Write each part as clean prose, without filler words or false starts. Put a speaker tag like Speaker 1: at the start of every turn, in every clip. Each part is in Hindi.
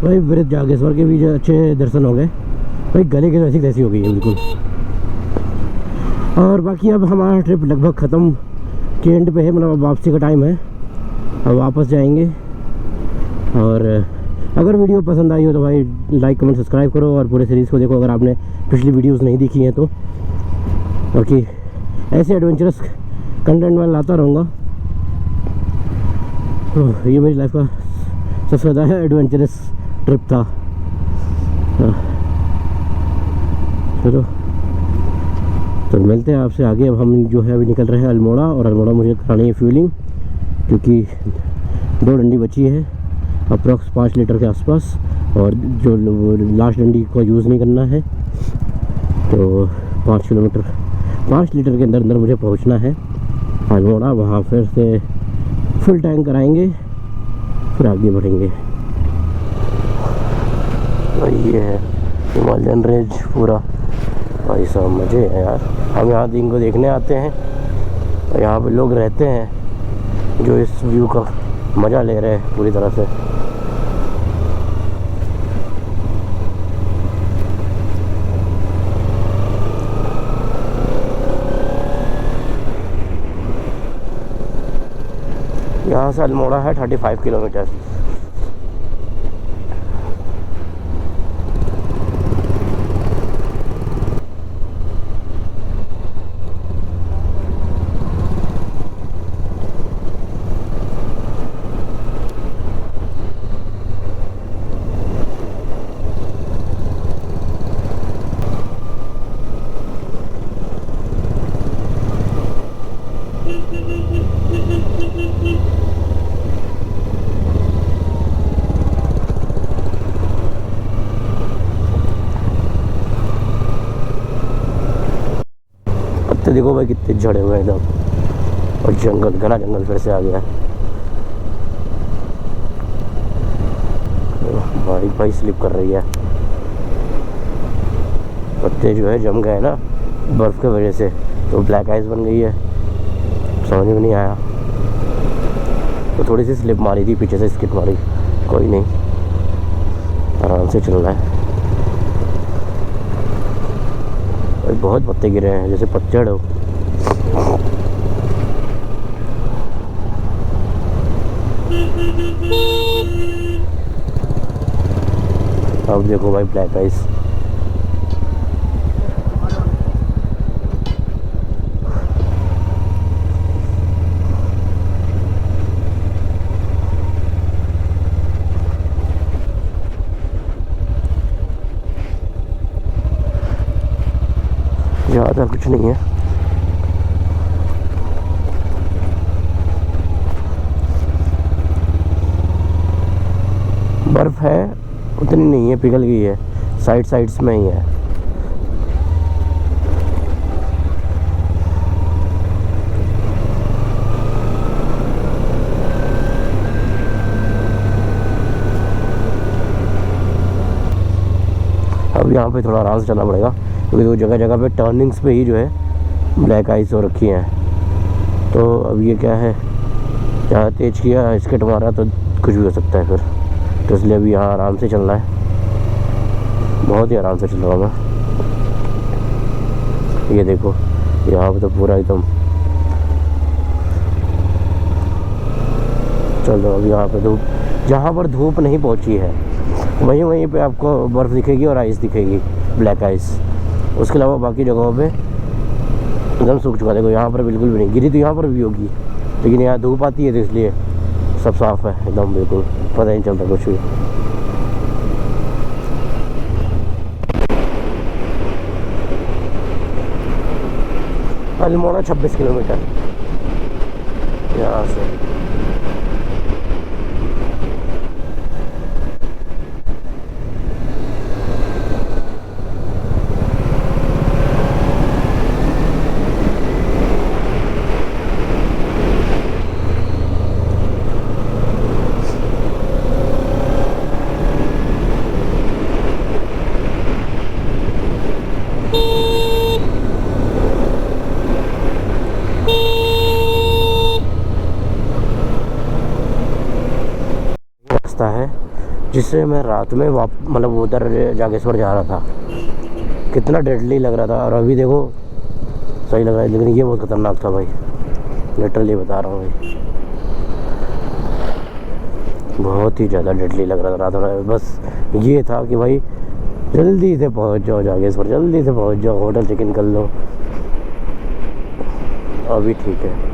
Speaker 1: भाई मेरे जागेश्वर के भी अच्छे दर्शन हो गए भाई, गले की वैसी तैसी हो गई है बिल्कुल। और बाकी अब हमारा ट्रिप लगभग ख़त्म के एंड पे है, मतलब अब वापसी का टाइम है, अब वापस जाएंगे। और अगर वीडियो पसंद आई हो तो भाई लाइक कमेंट सब्सक्राइब करो और पूरे सीरीज़ को देखो अगर आपने पिछली वीडियोस नहीं देखी हैं तो, क्योंकि ऐसे एडवेंचरस कंटेंट मैं लाता रहूँगा। तो ये मेरी लाइफ का सबसे ज़्यादा एडवेंचरस ट्रिप था। चलो तो मिलते हैं आपसे आगे। अब हम जो है अभी निकल रहे हैं अल्मोड़ा, और अल्मोड़ा मुझे करानी है फ्यूलिंग, क्योंकि 2 डंडी बची है अप्रॉक्स 5 लीटर के आसपास, और जो लास्ट डंडी को यूज़ नहीं करना है। तो 5 लीटर के अंदर मुझे पहुंचना है अल्मोड़ा। वहाँ फिर से फुल टैंक कराएंगे, फिर आगे बढ़ेंगे। तो ये है हिमालयन रेंज पूरा, भाई साहब मज़े हैं यार। हम यहाँ दिन को देखने आते हैं और यहाँ पे लोग रहते हैं जो इस व्यू का मज़ा ले रहे हैं पूरी तरह से। यहाँ से अल्मोड़ा है 35 किलोमीटर। तो देखो भाई कितने झड़े हुए हैं एकदम, और जंगल, घना जंगल फिर से आ गया है। भाई स्लिप कर रही है, पत्ते जो है जम गए ना बर्फ़ की वजह से, तो ब्लैक आइस बन गई है। समझ में नहीं आया, तो थोड़ी सी स्लिप मारी थी, पीछे से स्किट मारी, कोई नहीं, आराम से चल रहा है। बहुत पत्ते गिरे हैं जैसे पतझड़ हो। अब देखो भाई ब्लैक आइस, ज़्यादा कुछ नहीं है। बर्फ़ है उतनी नहीं है, पिघल गई है, साइड्स में ही है। अब यहाँ पे थोड़ा आराम से चलना पड़ेगा, क्योंकि वो जगह जगह पे टर्निंग्स पे ही जो है ब्लैक आइस हो रखी हैं। तो अब ये क्या है, ज़्यादा तेज़ किया, स्किट मारा तो कुछ भी हो सकता है फिर, तो इसलिए अभी यहाँ आराम से चलना है, बहुत ही आराम से चल रहा हूँ मैं। ये देखो यहाँ पे तो पूरा एकदम चल रहा। अब यहाँ पे धूप, जहाँ पर धूप नहीं पहुँची है वहीं पे आपको बर्फ़ दिखेगी और आइस दिखेगी, ब्लैक आइस। उसके अलावा बाकी जगहों पे एकदम सूख चुका। देखो यहाँ पर बिल्कुल भी नहीं गिरी, तो यहाँ पर भी होगी, लेकिन यहाँ धूप आती है तो इसलिए सब साफ़ है एकदम, बिल्कुल पता नहीं चलता कुछ भी। अल्मोड़ा 26 किलोमीटर यहाँ से। है जिससे मैं रात में मतलब उधर जागेश्वर जा रहा था, कितना डेडली लग रहा था। और अभी देखो सही लग रहा है, लेकिन ये बहुत खतरनाक था भाई, लिटरली बता रहा हूँ भाई, बहुत ही ज़्यादा डेडली लग रहा था रात में। बस ये था कि भाई जल्दी से पहुँच जाओ जागेश्वर, जल्दी से पहुँच जाओ, होटल चेक इन कर लो। अभी ठीक है।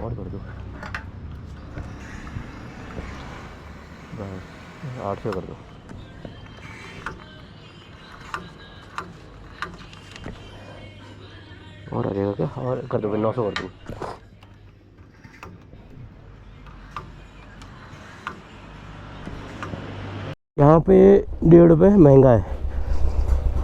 Speaker 1: और कर दो 800 कर दो। और आ जाएगा क्या? और कर दो फिर 900 कर दो। यहाँ पे 1.5 रुपये महंगा है।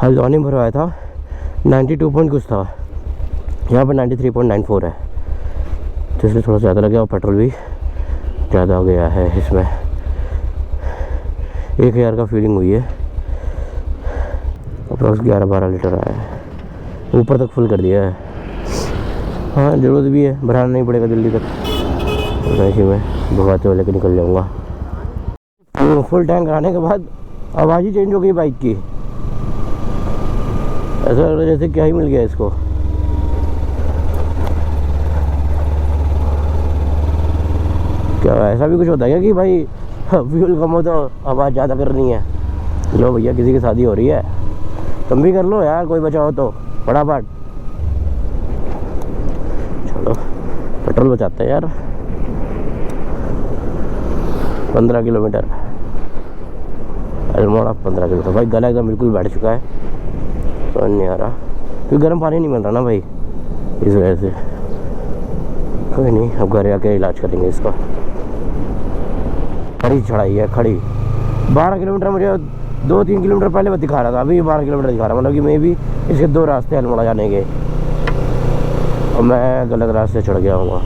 Speaker 1: हल्द्वानी भरवाया था 92 पॉइंट कुछ था, यहाँ पे 93.94 है, तो इसलिए थोड़ा ज़्यादा लगे और पेट्रोल भी ज़्यादा हो गया है इसमें। 1000 का फीलिंग हुई है, अप्रॉक्स 11-12 लीटर आया है, ऊपर तक फुल कर दिया है। हाँ ज़रूरत भी है, भराना नहीं पड़ेगा दिल्ली तक, तो इसी में भगवाते हुए लेकर निकल जाऊँगा। फुल टैंक आने के बाद आवाज़ ही चेंज हो गई बाइक की, ऐसा लग रहा है जैसे क्या ही मिल गया इसको। क्या ऐसा भी कुछ होता है क्या कि भाई फ्यूल कम हो तो आवाज़ ज़्यादा करनी है? लो भैया किसी की शादी हो रही है, तुम भी कर लो यार, कोई बचा हो तो फटाफट। चलो पेट्रोल बचाते हैं यार। 15 किलोमीटर अल्मोड़ा, 15 किलोमीटर। भाई गला एकदम बिल्कुल बैठ चुका है, समझ नहीं आ रहा क्योंकि गर्म पानी नहीं मिल रहा ना भाई, इस वजह से। कोई नहीं, अब घर आके इलाज करेंगे इसका। खड़ी चढ़ाई है, खड़ी 12 किलोमीटर, मुझे 2-3 किलोमीटर पहले मैं दिखा रहा था, अभी 12 किलोमीटर दिखा रहा, मतलब कि मैं भी इसके 2 रास्ते अल्मोड़ा जाने के, और मैं गलत रास्ते चढ़ गया हूँ।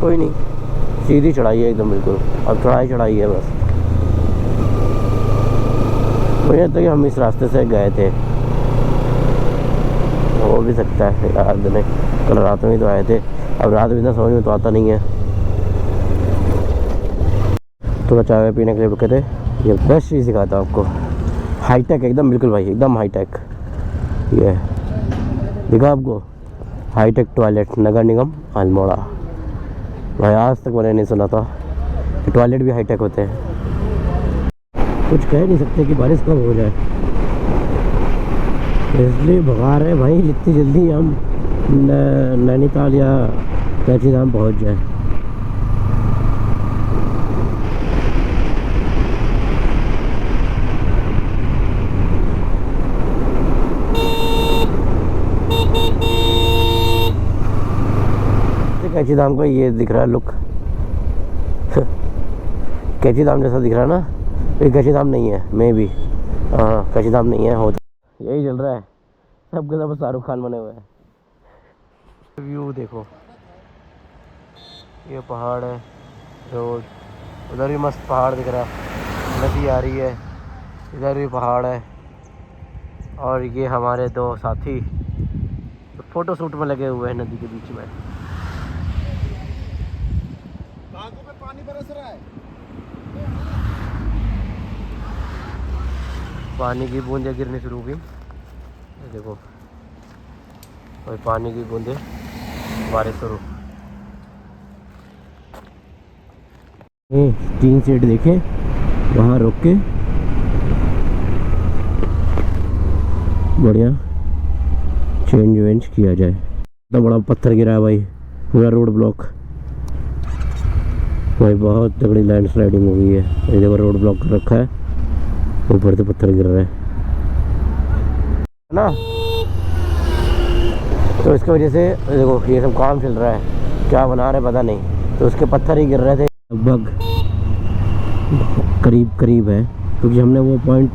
Speaker 1: कोई नहीं, सीधी चढ़ाई है एकदम बिल्कुल, अब चढ़ाई है बस। मुझे लगता है कि हम इस रास्ते से गए थे, हो भी सकता है, याद नहीं, कल रात में ही तो आए थे, अब रात में इतना समझ में तो आता नहीं है। थोड़ा चाय पीने के लिए रुके थे। ये बेस्ट चीज़ दिखाता हूँ आपको, हाईटेक एकदम बिल्कुल भाई, एकदम हाईटेक। ये दिखा आपको, हाईटेक टॉयलेट, नगर निगम अल्मोड़ा। भाई आज तक मैंने नहीं सुना था कि टॉयलेट भी हाईटेक होते हैं। कुछ कह नहीं सकते कि बारिश कब हो जाए, इसलिए भगा रहे भाई जितनी जल्दी हम नैनीताल या कैची धाम पहुँच जाए। कैची धाम का ये दिख रहा है लुक कैची धाम जैसा दिख रहा है ना, ये कैची धाम नहीं है, मैं भी हाँ कैची धाम नहीं है, होता यही चल रहा है, सबके सब शाहरुख खान बने हुए हैं। व्यू देखो, ये पहाड़ है, रोड, उधर भी मस्त पहाड़ दिख रहा है, नदी आ रही है, इधर भी पहाड़ है, और ये हमारे 2 साथी फोटो शूट में लगे हुए हैं नदी के बीच में। बागों में पानी बरस रहा है, पानी की बूंदें गिरनी शुरू हो गई, देखो और पानी की बूंदें बारिश शुरू। टीन सेट देखे वहाँ रोक के बढ़िया चेंज वेंज किया जाए। इतना बड़ा पत्थर गिरा है भाई, पूरा रोड ब्लॉक भाई, बहुत तगड़ी लैंड स्लाइडिंग हो गई है। ये देखो रोड ब्लॉक कर रखा है, ऊपर से पत्थर गिर रहा है ना, तो इसकी वजह से देखो ये सब काम चल रहा है, क्या बना रहे पता नहीं, तो उसके पत्थर ही गिर रहे थे। लगभग करीब है, क्योंकि हमने वो पॉइंट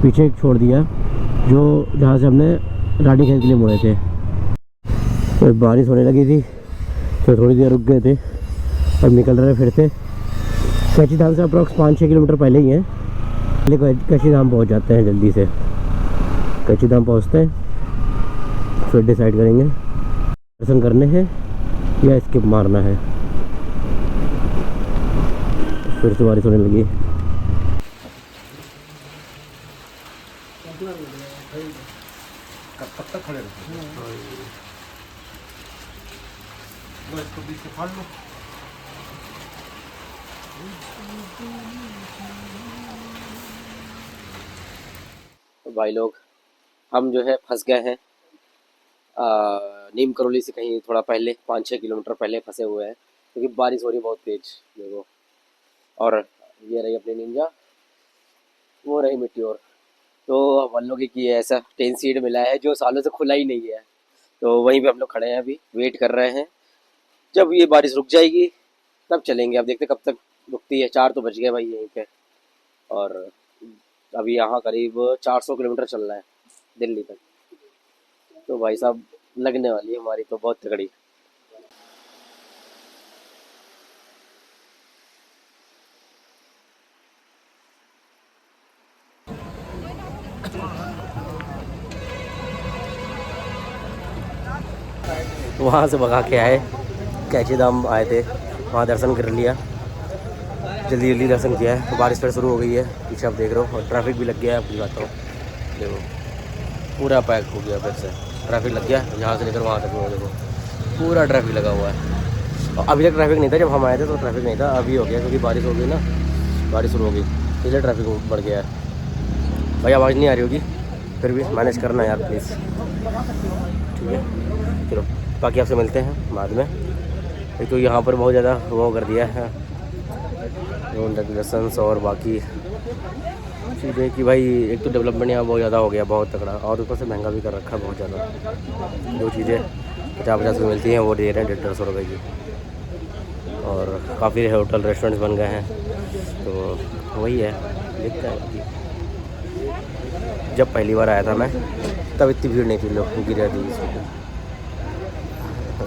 Speaker 1: पीछे छोड़ दिया जो जहाँ से हमने रानी खेत के लिए मुड़े थे। तो बारिश होने लगी थी तो थोड़ी देर रुक गए थे, अब निकल रहे फिर से। कैची धाम से अप्रॉक्स 5-6 किलोमीटर पहले ही है, लेकिन कैची धाम पहुँच जाते हैं जल्दी से। कैची धाम पहुँचते हैं फिर डिसाइड करेंगे दर्शन करने हैं या स्किप मारना है। फिर से बारिश होने लगी।
Speaker 2: कब तक खड़े रहते वो इसको बीच से फाड़ लो।
Speaker 1: भाई लोग हम जो है फंस गए हैं नीम करौली से कहीं थोड़ा पहले, 5-6 किलोमीटर पहले फंसे हुए हैं, क्योंकि बारिश हो रही बहुत तेज देखो। और ये रही अपनी निंजा, वो रही मिट्टी। और तो हम लोग की ऐसा 10 सीट मिला है जो सालों से खुला ही नहीं है, तो वहीं पे हम लोग खड़े हैं, अभी वेट कर रहे हैं जब ये बारिश रुक जाएगी तब चलेंगे। अब देखते कब तक रुकती है। 4 तो बज गए भाई यहीं पे, और अभी यहाँ करीब 400 किलोमीटर चल रहा है दिल्ली तक। तो भाई साहब लगने वाली है हमारी तो बहुत तगड़ी। वहाँ से भगा के आए, कैची धाम आए थे, वहाँ दर्शन कर लिया, जल्दी जल्दी दर्शन किया है। तो बारिश फिर शुरू हो गई है पीछे आप देख रहे हो, और ट्रैफिक भी लग गया है। आपकी बात हूँ देखो पूरा पैक हो गया, फिर से ट्रैफिक लग गया यहाँ से लेकर वहाँ तक। वो देखो पूरा ट्रैफिक लगा हुआ है। और अभी तक ट्रैफिक नहीं था, जब हम आए थे तो ट्रैफिक नहीं था, अभी हो गया क्योंकि बारिश हो गई ना, बारिश शुरू हो गई इसलिए ट्रैफिक बढ़ गया है। भाई आवाज़ नहीं आ रही होगी, फिर भी मैनेज करना यार प्लीज़, ठीक है। चलो बाकी आपसे मिलते हैं बाद में, क्योंकि यहाँ पर बहुत ज़्यादा वो कर दिया है रेगुलेशंस और बाकी चीज़ें कि भाई एक तो डेवलपमेंट यहाँ बहुत ज़्यादा हो गया, बहुत तगड़ा, और ऊपर से महंगा भी कर रखा है बहुत ज़्यादा। जो चीज़ें 50-50 में मिलती हैं वो दे रहे हैं 150 रुपये की, और काफ़ी होटल रेस्टोरेंट्स बन गए हैं। तो वही है, देखते हैं बाकी। जब पहली बार आया था मैं तब इतनी भीड़ नहीं थी, लोगों की रहती थी।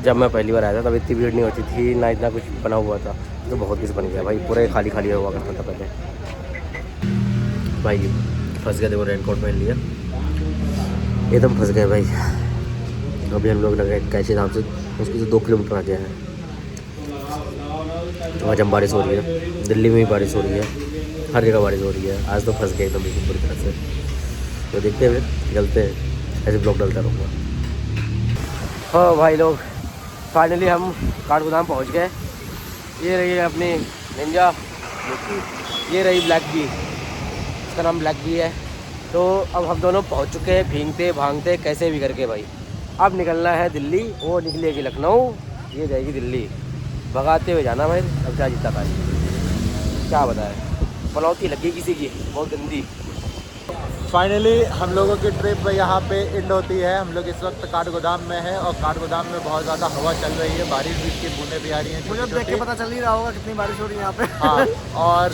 Speaker 1: जब मैं पहली बार आया था तब इतनी भीड़ नहीं होती थी, ना इतना कुछ बना हुआ था, तो बहुत कुछ बन गया भाई, पूरे खाली खाली हुआ करता था पहले। भाई फंस गए, देखो रेनकोट पहन लिया, एकदम फंस गए भाई। अभी हम लोग लगे कैची धाम से उसके से 2 किलोमीटर आ गया है। आज हम बारिश हो रही है, दिल्ली में भी बारिश हो रही है, हर जगह बारिश हो रही है। आज तो फंस गए एकदम बिल्कुल पूरी तरह से। तो देखते हैं फिर चलते हैं, ऐसे ब्लॉग डालता रहूँगा। हाँ भाई लोग फाइनली हम काठगोदाम पहुँच गए। ये रही है अपनी निंजा, ये रही ब्लैक बी, इसका नाम ब्लैक बी है। तो अब हम दोनों पहुँच चुके हैं, भींगते भागते कैसे भी करके भाई। अब निकलना है दिल्ली, वो निकलेगी लखनऊ, ये जाएगी दिल्ली, भगाते हुए जाना भाई। अब क्या जीता था, क्या बताए, पलौती लगी किसी की बहुत गंदी।
Speaker 2: फाइनली हम लोगों की ट्रिप यहाँ पे एंड होती है। हम लोग इस वक्त काठगोदाम में है, और काठगोदाम में बहुत ज़्यादा हवा चल रही है, बारिश भी की बूंदें भी आ रही हैं।
Speaker 3: मुझे देख के पता चल ही रहा होगा कितनी बारिश हो रही है यहाँ पे।
Speaker 2: हाँ, और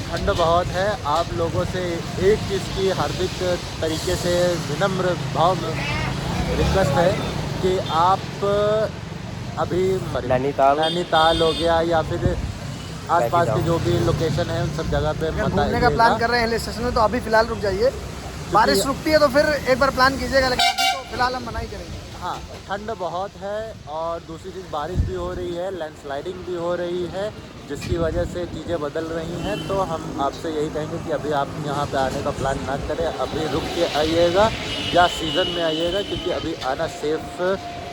Speaker 2: ठंड बहुत है। आप लोगों से एक चीज़ की हार्दिक तरीके से विनम्र भाव में रिक्वेस्ट है कि आप अभी नैनीताल हो गया या फिर आसपास की जो भी लोकेशन है उन सब जगह पे
Speaker 3: घूमने का प्लान कर रहे हैं हिल स्टेशन में, तो अभी फिलहाल रुक जाइए। बारिश रुकती है तो फिर एक बार प्लान कीजिएगा, लेकिन अभी तो फिलहाल हम मना ही करेंगे।
Speaker 2: हाँ, ठंड बहुत है, और दूसरी चीज़ बारिश भी हो रही है, लैंडस्लाइडिंग भी हो रही है, जिसकी वजह से चीज़ें बदल रही हैं। तो हम आपसे यही कहेंगे कि अभी आप यहाँ पे आने का प्लान ना करें, अभी रुक के आइएगा या सीज़न में आइएगा, क्योंकि अभी आना सेफ़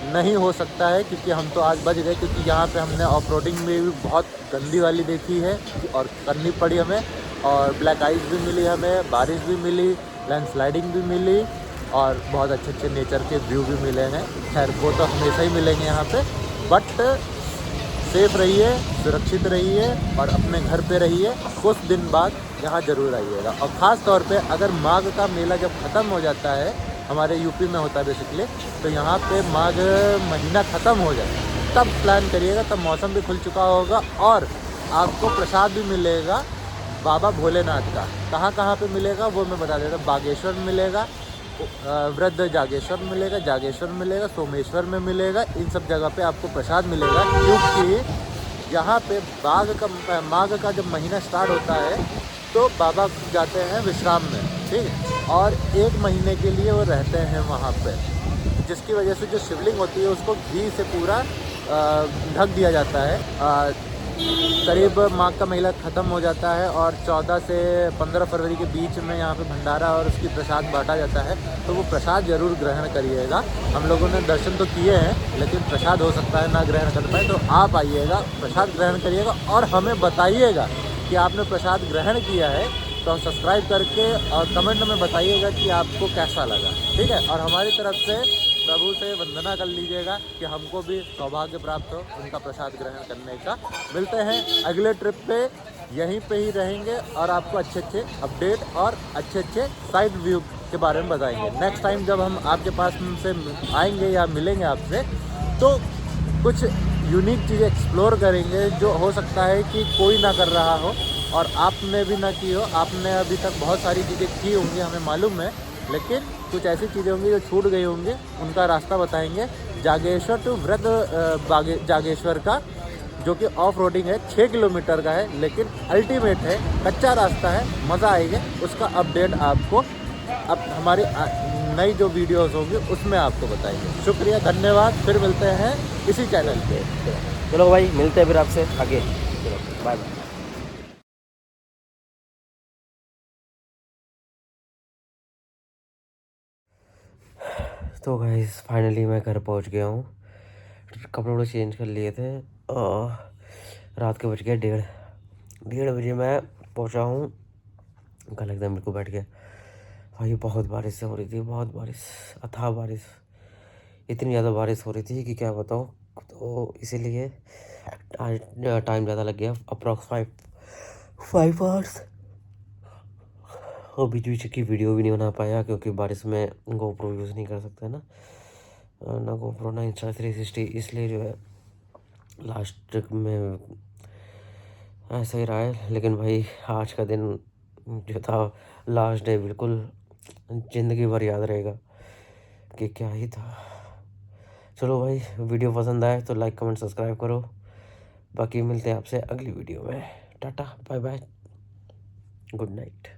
Speaker 2: नहीं हो सकता है। क्योंकि हम तो आज बच गए, क्योंकि यहाँ पे हमने ऑफ रोडिंग में भी बहुत गंदी वाली देखी है और करनी पड़ी हमें, और ब्लैक आइस भी मिली हमें, बारिश भी मिली, लैंडस्लाइडिंग भी मिली, और बहुत अच्छे अच्छे नेचर के व्यू भी मिले हैं। खैर वो तो हमेशा ही मिलेंगे यहाँ पे, बट सेफ़ रहिए, सुरक्षित रहिए, और अपने घर पे रहिए। कुछ दिन बाद यहाँ ज़रूर आइएगा, और ख़ास तौर पे अगर माघ का मेला जब ख़त्म हो जाता है हमारे यूपी में होता है बेसिकली। तो यहाँ पे माघ महीना ख़त्म हो जाए तब प्लान करिएगा, तब मौसम भी खुल चुका होगा और आपको प्रसाद भी मिलेगा बाबा भोलेनाथ का। कहाँ कहाँ पे मिलेगा वो मैं बता देता हूँ। बागेश्वर में मिलेगा, वृद्ध जागेश्वर में मिलेगा, जागेश्वर में मिलेगा, सोमेश्वर में मिलेगा। इन सब जगह पे आपको प्रसाद मिलेगा, क्योंकि यहाँ पे माघ का जब महीना स्टार्ट होता है तो बाबा जाते हैं विश्राम में, ठीक है, और 1 महीने के लिए वो रहते हैं वहाँ पे, जिसकी वजह से जो शिवलिंग होती है उसको घी से पूरा ढक दिया जाता है। करीब माघ का महीना ख़त्म हो जाता है और 14 से 15 फरवरी के बीच में यहाँ पे भंडारा और उसकी प्रसाद बांटा जाता है। तो वो प्रसाद ज़रूर ग्रहण करिएगा। हम लोगों ने दर्शन तो किए हैं, लेकिन प्रसाद हो सकता है ना ग्रहण कर पाए, तो आप आइएगा, प्रसाद ग्रहण करिएगा और हमें बताइएगा कि आपने प्रसाद ग्रहण किया है। तो सब्सक्राइब करके और कमेंट में बताइएगा कि आपको कैसा लगा, ठीक है। और हमारी तरफ से प्रभु से वंदना कर लीजिएगा कि हमको भी सौभाग्य प्राप्त हो उनका प्रसाद ग्रहण करने का। मिलते हैं अगले ट्रिप पे, यहीं पे ही रहेंगे और आपको अच्छे अच्छे अपडेट और अच्छे अच्छे साइड व्यू के बारे में बताएंगे। नेक्स्ट टाइम जब हम आपके पास से आएंगे या मिलेंगे आपसे, तो कुछ यूनिक चीज़ें एक्सप्लोर करेंगे जो हो सकता है कि कोई ना कर रहा हो और आपने भी ना की हो। आपने अभी तक बहुत सारी चीज़ें की होंगी, हमें मालूम है, लेकिन कुछ ऐसी चीज़ें होंगी जो छूट गई होंगी, उनका रास्ता बताएंगे। जागेश्वर टू वृद्ध जागेश्वर का, जो कि ऑफ रोडिंग है, 6 किलोमीटर का है, लेकिन अल्टीमेट है, कच्चा रास्ता है, मज़ा आएगा। उसका अपडेट आपको अब हमारी नई जो वीडियोस होंगी उसमें आपको बताएंगे। शुक्रिया, धन्यवाद, फिर मिलते हैं इसी चैनल पे।
Speaker 1: चलो भाई, मिलते हैं फिर आपसे आगे। चलो बाय बाय। तो गाइस फाइनली मैं घर पहुंच गया हूँ। कपड़े वपड़े चेंज कर लिए थे। रात के बज गए 1:30 बजे मैं पहुंचा हूँ। कल एकदम मेरे को बैठ गया भाई, बहुत बारिश हो रही थी, बहुत बारिश, अथाह बारिश, इतनी ज़्यादा बारिश हो रही थी कि क्या बताऊँ। तो इसीलिए टाइम ज़्यादा लग गया, अप्रॉक्स 5 आवर्स। और बीच बीच की वीडियो भी नहीं बना पाया क्योंकि बारिश में गोप्रो यूज़ नहीं कर सकते ना गोप्रो ना इंस्टा 360, इसलिए जो है लास्ट में ऐसा ही रहा है। लेकिन भाई आज का दिन जो था, लास्ट डे, बिल्कुल ज़िंदगी भर याद रहेगा कि क्या ही था। चलो भाई, वीडियो पसंद आए तो लाइक कमेंट सब्सक्राइब करो। बाकी मिलते हैं आपसे अगली वीडियो में। Tata bye bye, good night.